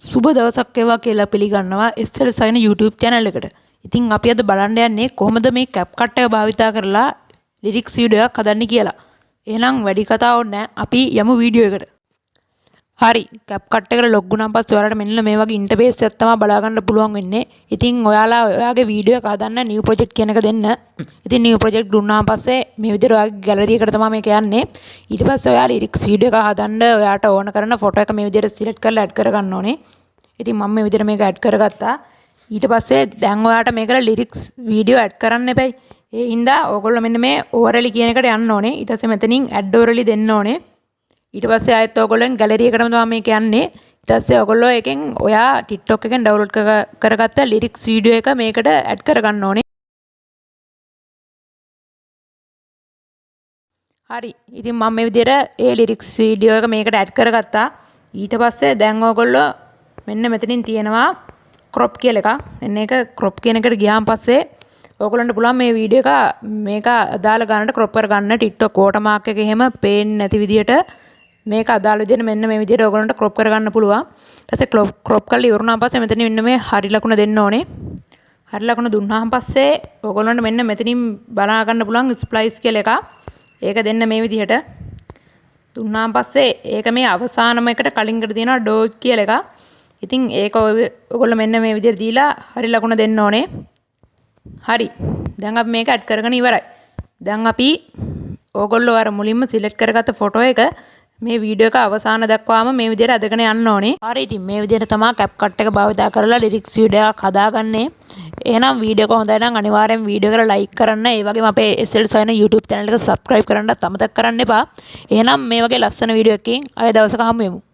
සුබ දවසක් වේවා කියලා පිළිගන්නවා SL සයින YouTube channel එකට. ඉතින් අපි අද බලන්න යන්නේ කොහොමද මේ CapCut එක භාවිතා කරලා ලිරික්ස් වීඩියෝ එකක් හදන්නේ කියලා. එහෙනම් වැඩි කතාවක් නැහැ. අපි යමු වීඩියෝ එකට. හරි CapCut එකට ලොග් වුණාන් පස්සේ ඔයාලට මෙන්න මේ වගේ ඉන්ටර්ෆේස් එකක් තමයි බලා ගන්න පුළුවන් වෙන්නේ. ඉතින් ඔයාලා ඔයාගේ වීඩියෝ එක හදන්න new project කියන එක දෙන්න. ඉතින් new project දුන්නාන් පස්සේ මේ විදිහට ඔයාගේ gallery එකට තමයි මේක යන්නේ. ඊට පස්සේ ඔයා lyrics වීඩියෝ එක හදන්න ඔයාට ඕන කරන ෆොටෝ එක මේ විදිහට select කරලා add කර ගන්න ඕනේ. ඉතින් මම මේ විදිහට මේක add කරගත්තා. ඊට පස්සේ දැන් ඔයාට මේකට lyrics වීඩියෝ add කරන්න එපයි. ඒ හින්දා ඕගොල්ලෝ මෙන්න මේ overlay කියන එකට යන්න ඕනේ. ඊට පස්සේ මෙතනින් add overlay දෙන්න ඕනේ. ඊට පස්සේ ආයෙත් ඔයගොල්ලෝන් ගැලරි එකටම තමයි මේක යන්නේ. ඊට පස්සේ ඔයගොල්ලෝ එකෙන් ඔයා TikTok එකෙන් ඩවුන්ලෝඩ් කරගත්ත ලිරික්ස් වීඩියෝ එක මේකට ඇඩ් කරගන්න ඕනේ. හරි. ඉතින් මම මේ විදිහට ඒ ලිරික්ස් වීඩියෝ එක මේකට ඇඩ් කරගත්තා. ඊට පස්සේ දැන් ඔයගොල්ලෝ මෙන්න මෙතනින් තියෙනවා crop කියලා එකක්. මෙන්න ඒක crop කියන එකට ගියාන් පස්සේ ඔයගොල්ලන්ට පුළුවන් මේ වීඩියෝ එක මේක අදාළ ගන්නට crop කරගන්න TikTok watermark එක එහෙම පේන්නේ නැති විදිහට මේක අදාළ විදිහට මෙන්න මේ විදිහට ඔයගොල්ලන්ට crop කරගන්න පුළුවන්. ඊට පස්සේ crop කරලා ඉවරුනාන් පස්සේ මෙතන මෙන්න මේ හරි ලකුණ දෙන්න ඕනේ. හරි ලකුණ දුන්නාන් පස්සේ ඔයගොල්ලන්ට මෙන්න මෙතනින් බලා ගන්න පුළුවන් splice කියලා එකක්. ඒක දෙන්න මේ විදිහට. දුන්නාන් පස්සේ ඒක මේ අවසානම එකට කලින්කට තියෙනවා dodge කියලා එකක්. ඉතින් ඒක ඔයගොල්ලෝ මෙන්න මේ විදිහට දීලා හරි ලකුණ දෙන්න ඕනේ. හරි. දැන් අපි මේක ඇඩ් කරගෙන ඉවරයි. දැන් අපි ඕගොල්ලෝ අර මුලින්ම සිලෙක්ට් කරගත්ත ෆොටෝ එක මේ වීඩියෝ එක අවසාන දක්වාම මේ විදිහට අදගෙන යන්න ඕනේ. හරි ඉතින් මේ විදිහට තමයි CapCut එක භාවිතා කරලා ලිරික්ස් වීඩියෝ එකක් හදාගන්නේ. එහෙනම් වීඩියෝ එක හොඳයි නම් අනිවාර්යෙන් වීඩියෝ එකට ලයික් කරන්න. ඒ වගේම අපේ SL සොයන YouTube channel එක subscribe කරන්නත් අමතක කරන්න එපා. එහෙනම් මේ වගේ ලස්සන වීඩියෝ එකකින් ආයෙ දවසක හමු වෙමු.